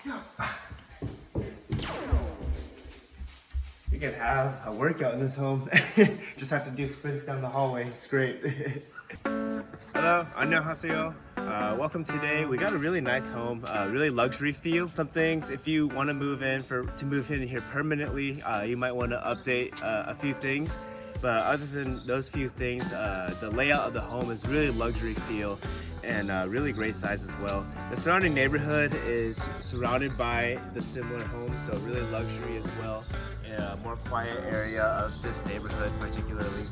You can have a workout in this home. Just have to do sprints down the hallway. It's great. Hello, 안녕하세요. Welcome today. We got a really nice home, really luxury feel. Some things, if you want to move in here permanently, you might want to update a few things. But other than those few things, the layout of the home is really luxury feel and really great size as well. The surrounding neighborhood is surrounded by the similar homes, so really luxury as well. A more quiet area of this neighborhood particularly.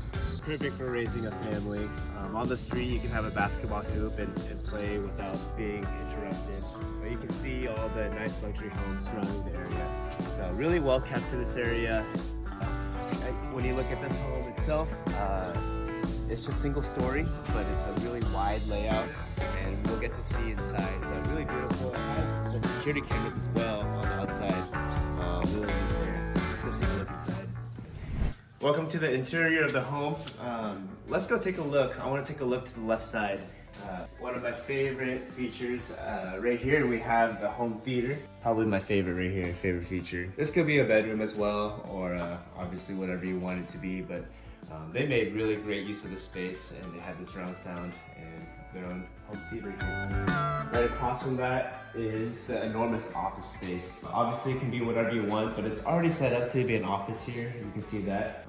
Perfect for raising a family. On the street you can have a basketball hoop and play without being interrupted. But you can see all the nice luxury homes surrounding the area. So really well kept to this area. When you look at this home itself, it's just single story, but it's a really wide layout and we'll get to see inside. But really beautiful. It has the security cameras as well on the outside. Really there. Let's go take a look inside. Welcome to the interior of the home. Let's go take a look. I want to take a look to the left side. One of my favorite features, right here we have the home theater. Probably my favorite right here, favorite feature. This could be a bedroom as well, or obviously whatever you want it to be, but they made really great use of the space and they had this surround sound and their own home theater here. Right across from that is the enormous office space. Obviously it can be whatever you want, but it's already set up to be an office here. You can see that.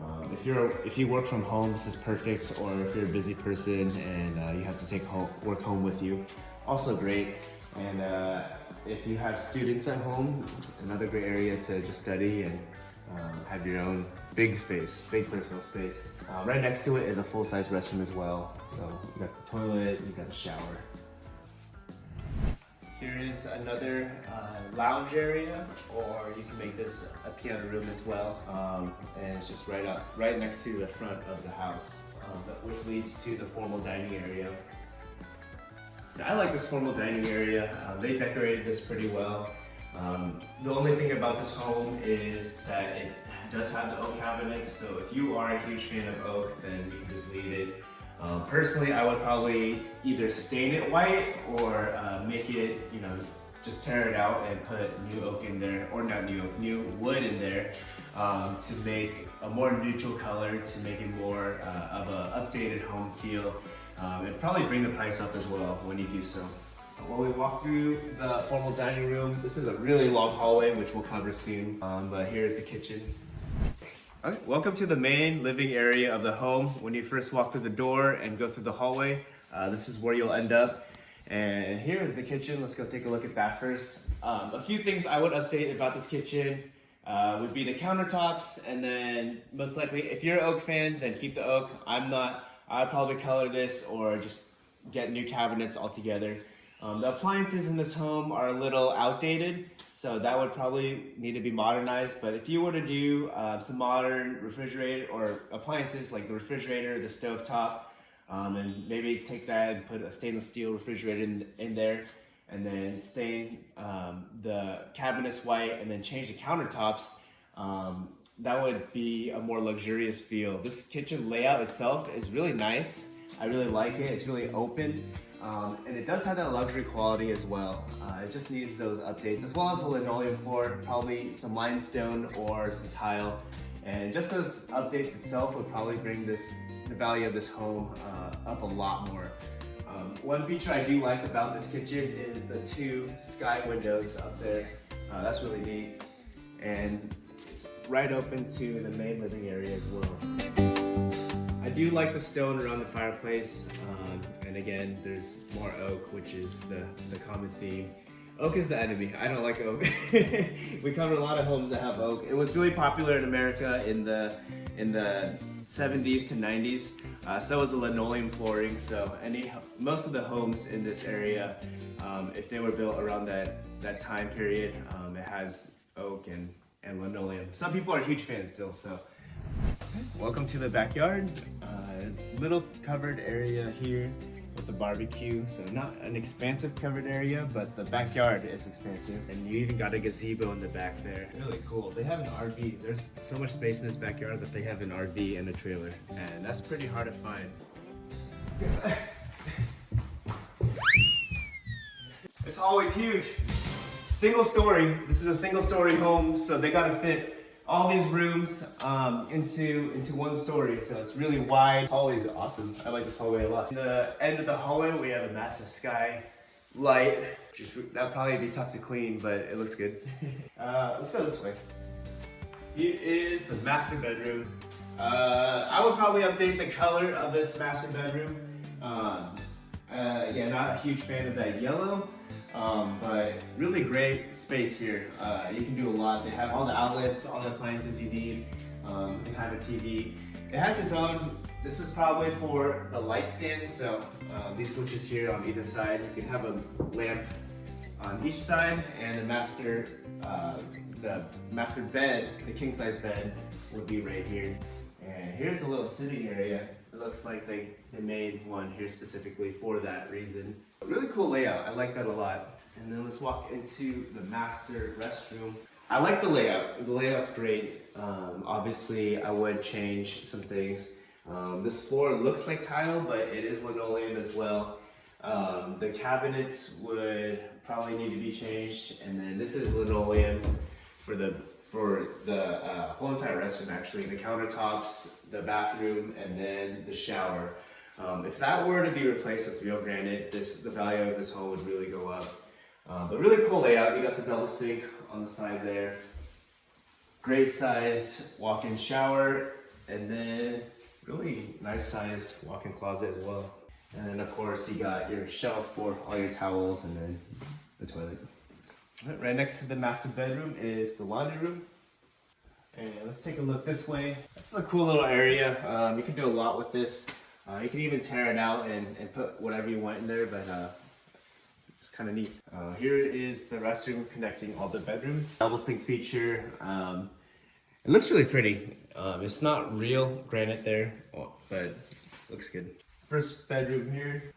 If you work from home, this is perfect, or if you're a busy person and you have to take work home with you, also great. And if you have students at home, another great area to just study and have your own big space, big personal space. Right next to it is a full-size restroom as well. So you got the toilet, you got a shower. Here is another lounge area, or you can make this a piano room as well. And it's just right next to the front of the house, which leads to the formal dining area. I like this formal dining area. They decorated this pretty well. The only thing about this home is that it does have the oak cabinets, so if you are a huge fan of oak, then you can just leave it. Personally, I would probably either stain it white or make it, just tear it out and put new oak in there, or not new oak, new wood in there to make a more neutral color, to make it more of an updated home feel. And probably bring the price up as well when you do so. When we walk through the formal dining room, this is a really long hallway, which we'll cover soon, but here's the kitchen. Okay, welcome to the main living area of the home. When you first walk through the door and go through the hallway, this is where you'll end up. And here is the kitchen. Let's go take a look at that first. A few things I would update about this kitchen would be the countertops, and then most likely, if you're an oak fan, then keep the oak. I'm not. I'd probably color this or just get new cabinets altogether. The appliances in this home are a little outdated, so that would probably need to be modernized. But if you were to do some modern refrigerator or appliances like the refrigerator, the stovetop, and maybe take that and put a stainless steel refrigerator in there, and then stain the cabinets white, and then change the countertops, that would be a more luxurious feel. This kitchen layout itself is really nice. I really like it. It's really open. And it does have that luxury quality as well. It just needs those updates, as well as the linoleum floor, probably some limestone or some tile. And just those updates itself would probably bring the value of this home up a lot more. One feature I do like about this kitchen is the 2 sky windows up there. That's really neat. And it's right open to the main living area as well. I do like the stone around the fireplace, and again, there's more oak, which is the common theme. Oak is the enemy. I don't like oak. We covered a lot of homes that have oak. It was really popular in America in the 70s to 90s. So was the linoleum flooring. So most of the homes in this area, if they were built around that time period, it has oak and linoleum. Some people are huge fans still. So. Welcome to the backyard. Little covered area here with the barbecue. So not an expansive covered area, but the backyard is expansive. And you even got a gazebo in the back there. Really cool. They have an RV. There's so much space in this backyard that they have an RV and a trailer. And that's pretty hard to find. It's always huge. Single story. This is a single story home, so they gotta fit all these rooms into one story. So it's really wide. It's always awesome. I like this hallway a lot. In the end of the hallway, we have a massive sky light. That'll probably be tough to clean, but it looks good. Let's go this way. Here is the master bedroom. I would probably update the color of this master bedroom. Yeah, not a huge fan of that yellow, but really great space here. You can do a lot. They have all the outlets, all the appliances you need. You can have a TV. It has its own, this is probably for the light stand, so these switches here on either side. You can have a lamp on each side, and the master bed, the king size bed, would be right here. And here's a little sitting area. It looks like they made one here specifically for that reason. Really cool layout. I like that a lot. And then let's walk into the master restroom. I like the layout. The layout's great. Obviously, I would change some things. This floor looks like tile, but it is linoleum as well. The cabinets would probably need to be changed, and then this is linoleum for the whole entire restroom. Actually, the countertops, the bathroom, and then the shower. If that were to be replaced with real granite, the value of this home would really go up. But really cool layout. You got the double sink on the side there. Great sized walk-in shower, and then really nice sized walk-in closet as well. And then of course you got your shelf for all your towels, and then the toilet. Right next to the master bedroom is the laundry room. And let's take a look this way. This is a cool little area. You can do a lot with this. You can even tear it out and put whatever you want in there, but it's kind of neat. Here is the restroom connecting all the bedrooms. Double sink feature. It looks really pretty. It's not real granite there, but it looks good. First bedroom here.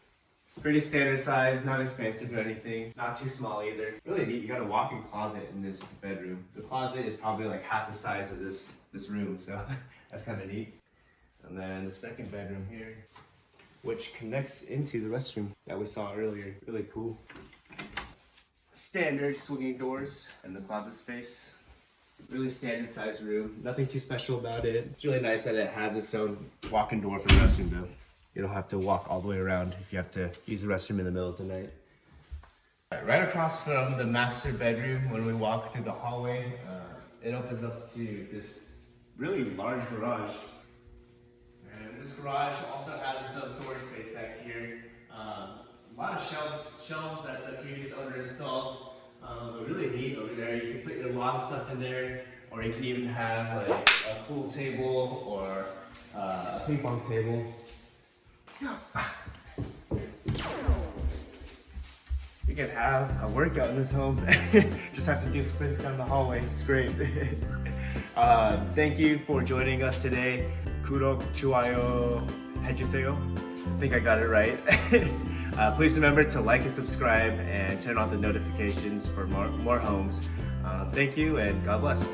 Pretty standard size, not expensive or anything. Not too small either. Really neat. You got a walk-in closet in this bedroom. The closet is probably like half the size of this room, so that's kind of neat. And then the second bedroom here, which connects into the restroom that we saw earlier. Really cool. Standard swinging doors and the closet space. Really standard sized room. Nothing too special about it. It's really nice that it has its own walk-in door for the restroom though. You don't have to walk all the way around if you have to use the restroom in the middle of the night. Right across from the master bedroom, when we walk through the hallway, it opens up to this really large garage. And this garage also has its own storage space back here. A lot of shelves that the previous owner installed. But really neat over there. You can put your lawn stuff in there, or you can even have like a pool table or a ping pong table. You can have a workout in this home. Just have to do sprints down the hallway. It's great. Thank you for joining us today. 구독, 좋아요 해주세요. I think I got it right. Please remember to like and subscribe and turn on the notifications for more homes. Thank you and God bless.